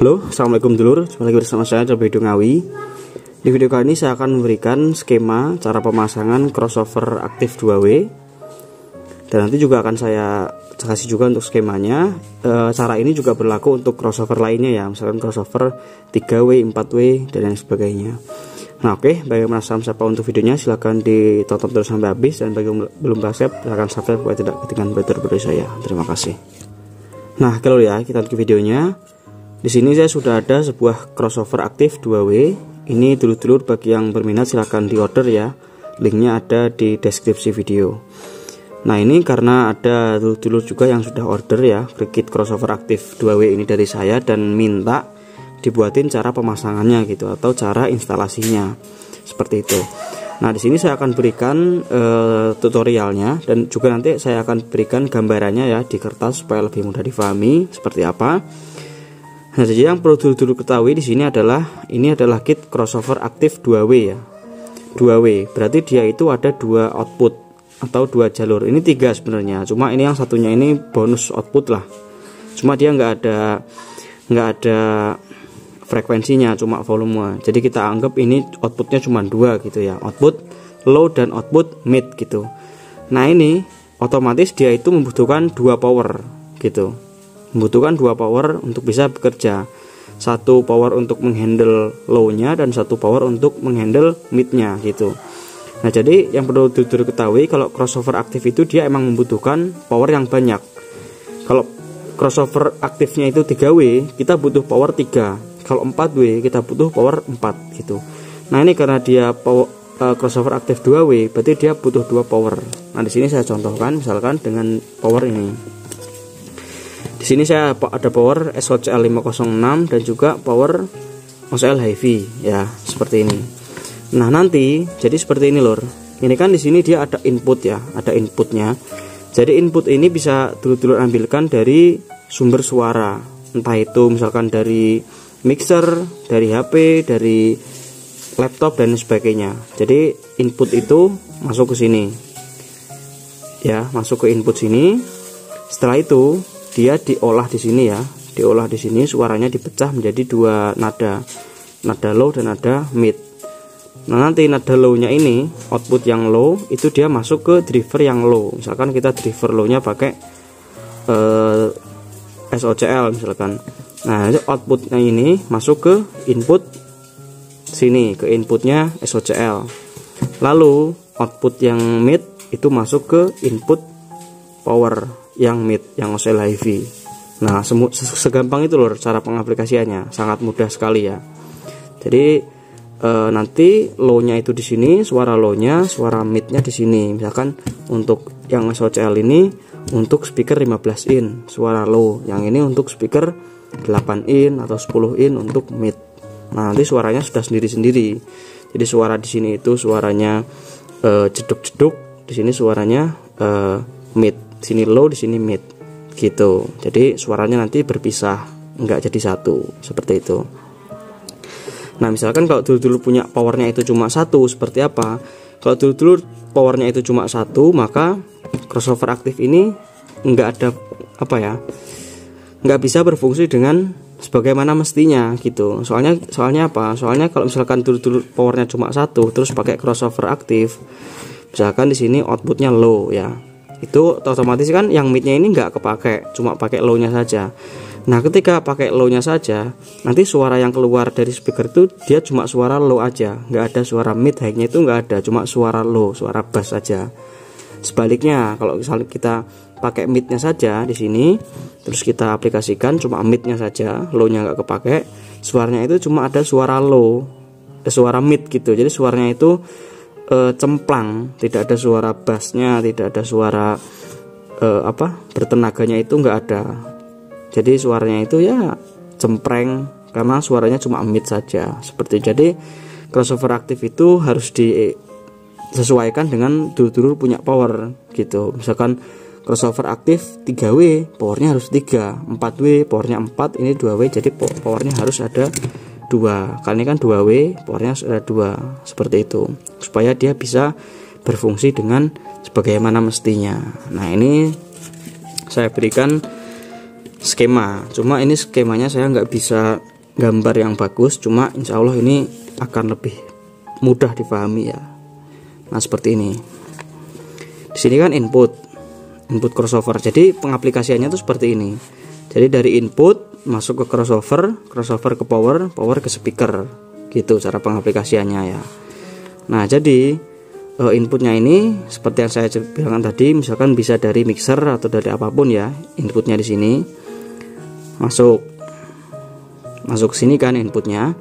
Halo, assalamualaikum dulur. Jumpa lagi bersama saya Coba Hidung Ngawi. Di video kali ini saya akan memberikan skema cara pemasangan crossover aktif 2W. Dan nanti juga akan saya kasih juga untuk skemanya. Cara ini juga berlaku untuk crossover lainnya ya, misalkan crossover 3W, 4W dan lain sebagainya. Nah oke, bagi yang penasaran siapa untuk videonya silahkan ditonton terus sampai habis, dan bagi yang belum subscribe silahkan subscribe supaya tidak ketinggalan berita saya. Terima kasih. Nah kalau ya kita ke videonya. Di sini saya sudah ada sebuah crossover aktif 2W. Ini dulur-dulur bagi yang berminat silahkan di order ya. Linknya ada di deskripsi video. Nah ini karena ada dulur-dulur juga yang sudah order ya kit crossover aktif 2W ini dari saya, dan minta dibuatin cara pemasangannya gitu atau cara instalasinya seperti itu. Nah di sini saya akan berikan tutorialnya, dan juga nanti saya akan berikan gambarannya ya di kertas supaya lebih mudah difahami seperti apa. Nah, jadi yang perlu dulu ketahui di sini adalah ini adalah kit crossover aktif 2W ya. 2W berarti dia itu ada dua output atau dua jalur. Ini tiga sebenarnya. Cuma ini yang satunya ini bonus output lah. Cuma dia nggak ada frekuensinya, cuma volume. Jadi kita anggap ini outputnya cuma dua gitu ya. Output low dan output mid gitu. Nah, ini otomatis dia itu membutuhkan dua power gitu. Membutuhkan dua power untuk bisa bekerja. Satu power untuk menghandle low-nya dan satu power untuk menghandle mid-nya gitu. Nah, jadi yang perlu diketahui kalau crossover aktif itu dia emang membutuhkan power yang banyak. Kalau crossover aktifnya itu 3W, kita butuh power 3. Kalau 4W kita butuh power 4 gitu. Nah, ini karena dia crossover aktif 2W, berarti dia butuh dua power. Nah, di sini saya contohkan misalkan dengan power ini. Di sini saya ada power SOCL 506 dan juga power OCL HiFi ya, seperti ini. Nah, nanti jadi seperti ini lor. Ini kan di sini dia ada input ya, ada inputnya. Jadi input ini bisa dulu-dulu ambilkan dari sumber suara, entah itu misalkan dari mixer, dari HP, dari laptop dan sebagainya. Jadi input itu masuk ke sini. Ya, masuk ke input sini. Setelah itu dia diolah di sini ya, diolah di sini, suaranya dipecah menjadi dua nada low dan nada mid. Nah, nanti nada low-nya ini, output yang low itu dia masuk ke driver yang low. Misalkan kita driver low-nya pakai SOCL misalkan. Nah, outputnya ini masuk ke input sini, ke inputnya SOCL. Lalu output yang mid itu masuk ke input power yang mid, yang OCL HiFi. Nah, segampang itu loh cara pengaplikasiannya, sangat mudah sekali ya. Jadi nanti low-nya itu di sini, suara low-nya, suara mid-nya di sini. Misalkan untuk yang SOCL ini untuk speaker 15 in suara low, yang ini untuk speaker 8 in atau 10 in untuk mid. Nah, nanti suaranya sudah sendiri-sendiri. Jadi suara di sini itu suaranya jeduk-jeduk, di sini suaranya mid. Sini low, di sini mid gitu. Jadi suaranya nanti berpisah, enggak jadi satu seperti itu. Nah, misalkan kalau dulu punya powernya itu cuma satu, seperti apa? Kalau dulu powernya itu cuma satu, maka crossover aktif ini enggak ada apa ya, enggak bisa berfungsi dengan sebagaimana mestinya gitu. Soalnya apa? Soalnya kalau misalkan dulu powernya cuma satu, terus pakai crossover aktif, misalkan di sini outputnya low ya, itu otomatis kan yang midnya ini nggak kepake, cuma pakai low-nya saja. Nah, ketika pakai low-nya saja, nanti suara yang keluar dari speaker itu dia cuma suara low aja, nggak ada suara mid, high-nya itu nggak ada, cuma suara low, suara bass saja. Sebaliknya, kalau misalnya kita pakai mid-nya saja di sini, terus kita aplikasikan cuma mid-nya saja, low-nya nggak kepake, suaranya itu cuma ada suara low, suara mid gitu. Jadi suaranya itu cemplang, tidak ada suara bassnya, tidak ada suara bertenaganya itu nggak ada. Jadi suaranya itu ya cempreng karena suaranya cuma mid saja seperti itu. Jadi crossover aktif itu harus disesuaikan dengan dulu punya power gitu. Misalkan crossover aktif 3W, powernya harus 3, 4W, powernya 4, ini 2W, jadi powernya harus ada 2. Kali ini kan 2W, powernya ada 2, seperti itu, supaya dia bisa berfungsi dengan sebagaimana mestinya. Nah, ini saya berikan skema. Cuma ini skemanya saya nggak bisa gambar yang bagus, cuma insya Allah ini akan lebih mudah dipahami ya. Nah seperti ini. Di sini kan input crossover. Jadi pengaplikasiannya tuh seperti ini. Jadi dari input masuk ke crossover ke power ke speaker. Gitu cara pengaplikasiannya ya. Nah jadi inputnya ini seperti yang saya bilang tadi, misalkan bisa dari mixer atau dari apapun ya. Inputnya di sini masuk sini kan inputnya.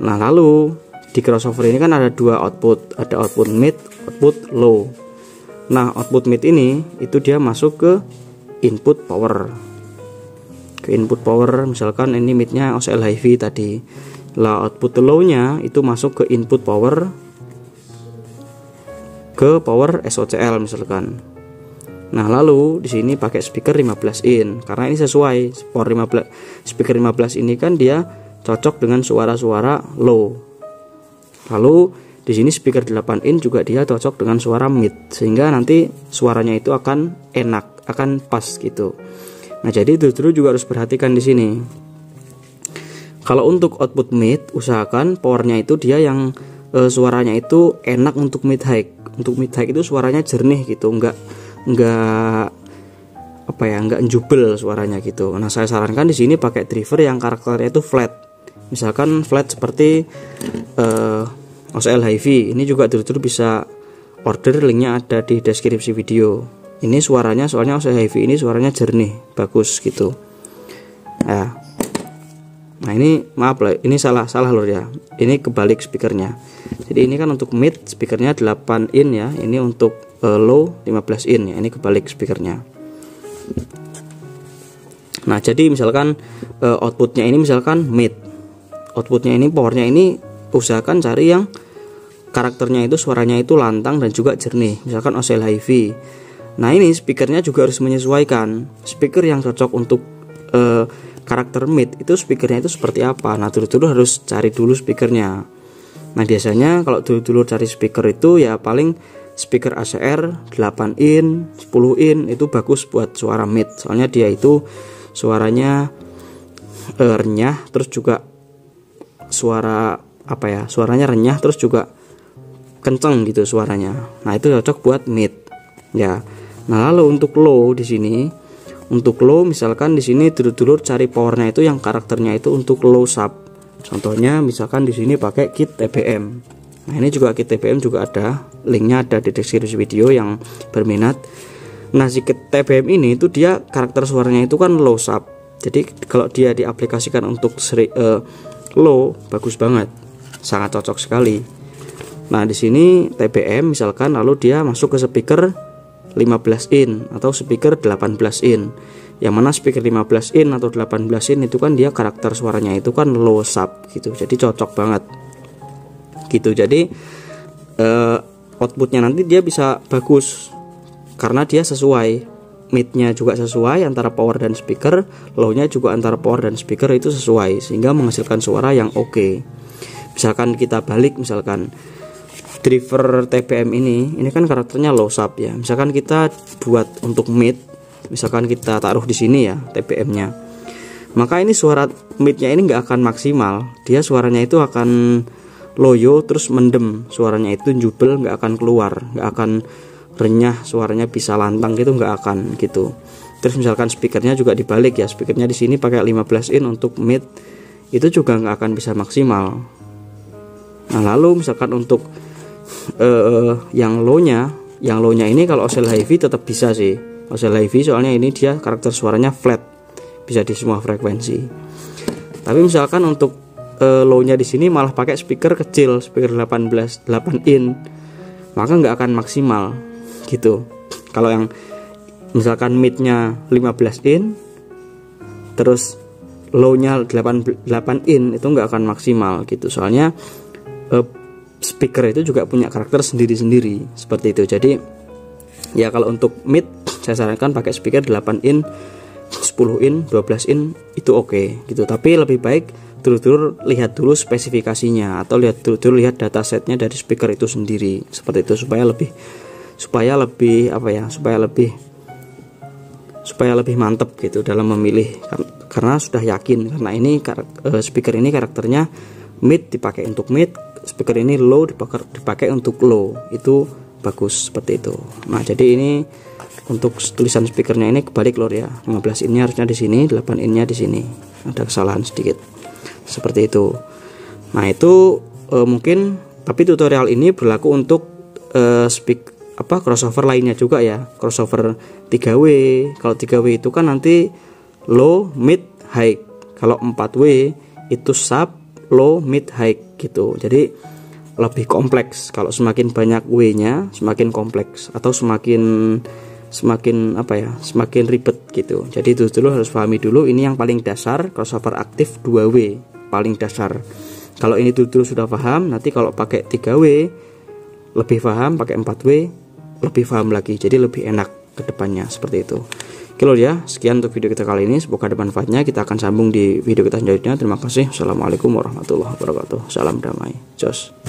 Nah lalu di crossover ini kan ada dua output, ada output mid, output low. Nah output mid ini itu dia masuk ke input power, misalkan ini midnya OCL HiFi tadi. Lah output low nya itu masuk ke input power, ke power SOCL misalkan. Nah lalu di sini pakai speaker 15 in karena ini sesuai speaker 15 ini kan dia cocok dengan suara-suara low. Lalu di sini speaker 8 in juga dia cocok dengan suara mid, sehingga nanti suaranya itu akan enak, akan pas gitu. Nah jadi dulu juga harus perhatikan di sini. Kalau untuk output mid, usahakan powernya itu dia yang suaranya itu enak untuk mid high. Untuk mid high itu suaranya jernih gitu, enggak jubel suaranya gitu. Nah saya sarankan di sini pakai driver yang karakternya itu flat. Misalkan flat seperti OCL HiFi. Ini juga dulu bisa order, linknya ada di deskripsi video. Ini suaranya, soalnya OCL HiFi ini suaranya jernih, bagus gitu ya. Nah ini maaf lah, ini salah lur ya. Ini kebalik speakernya. Jadi ini kan untuk mid speakernya 8 in ya. Ini untuk low 15 in ya. Ini kebalik speakernya. Nah jadi misalkan outputnya ini misalkan mid, outputnya ini powernya ini usahakan cari yang karakternya itu suaranya itu lantang dan juga jernih, misalkan OCL HiFi. Nah ini speakernya juga harus menyesuaikan. Speaker yang cocok untuk karakter mid itu speakernya itu seperti apa. Nah dulu harus cari dulu speakernya. Nah biasanya kalau dulu cari speaker itu ya paling speaker ACR 8 in 10 in itu bagus buat suara mid, soalnya dia itu suaranya renyah, terus juga suaranya renyah terus juga kenceng gitu suaranya. Nah itu cocok buat mid ya. Nah lalu untuk low di sini, untuk low misalkan di sini dulu cari powernya itu yang karakternya itu untuk low sub. Contohnya misalkan di sini pakai kit TBM. Nah ini juga kit TBM juga ada, linknya ada di deskripsi video yang berminat. Nah si kit TBM ini itu dia karakter suaranya itu kan low sub. Jadi kalau dia diaplikasikan untuk low bagus banget, sangat cocok sekali. Nah di sini TBM misalkan lalu dia masuk ke speaker 15 in atau speaker 18 in. Yang mana speaker 15 in atau 18 in itu kan dia karakter suaranya itu kan low sub gitu. Jadi cocok banget. Gitu. Jadi outputnya nanti dia bisa bagus karena dia sesuai, midnya juga sesuai antara power dan speaker, low-nya juga antara power dan speaker itu sesuai, sehingga menghasilkan suara yang oke. Misalkan kita balik, misalkan driver TBM ini kan karakternya low sub ya. Misalkan kita buat untuk mid, misalkan kita taruh di sini ya TBM-nya, maka ini suara midnya ini nggak akan maksimal. Dia suaranya itu akan loyo terus mendem, suaranya itu jubel, nggak akan keluar, nggak akan renyah, suaranya bisa lantang gitu, nggak akan gitu. Terus misalkan speakernya juga dibalik ya, speakernya di sini pakai 15 in untuk mid, itu juga nggak akan bisa maksimal. Nah lalu misalkan untuk yang low-nya ini kalau OCL HiFi tetap bisa sih, OCL HiFi soalnya ini dia karakter suaranya flat, bisa di semua frekuensi. Tapi misalkan untuk low-nya di sini malah pakai speaker kecil, speaker 8 in, maka nggak akan maksimal gitu. Kalau yang misalkan midnya 15 in terus low-nya 8 in itu nggak akan maksimal gitu, soalnya speaker itu juga punya karakter sendiri-sendiri seperti itu. Jadi ya kalau untuk mid saya sarankan pakai speaker 8 in, 10 in, 12 in itu oke gitu. Tapi lebih baik dulu lihat dulu spesifikasinya atau lihat datasetnya dari speaker itu sendiri seperti itu, supaya lebih supaya lebih mantep gitu dalam memilih, karena sudah yakin, karena ini speaker ini karakternya mid dipakai untuk mid, speaker ini low dipakai untuk low, itu bagus seperti itu. Nah jadi ini untuk tulisan speakernya ini kebalik lor ya, 15 innya harusnya di sini, 8 innya di sini, ada kesalahan sedikit seperti itu. Nah itu mungkin, tapi tutorial ini berlaku untuk crossover lainnya juga ya, crossover 3W. Kalau 3W itu kan nanti low, mid, high. Kalau 4W itu sub, low, mid, high gitu. Jadi lebih kompleks. Kalau semakin banyak W-nya semakin kompleks, atau semakin ribet gitu. Jadi itu dulu harus pahami dulu, ini yang paling dasar, crossover aktif 2W paling dasar. Kalau ini dulu sudah paham, nanti kalau pakai 3W lebih paham, pakai 4W lebih paham lagi, jadi lebih enak ke depannya seperti itu. Oke lor ya, sekian untuk video kita kali ini, semoga ada manfaatnya. Kita akan sambung di video kita selanjutnya. Terima kasih. Assalamualaikum warahmatullahi wabarakatuh. Salam damai. Jos.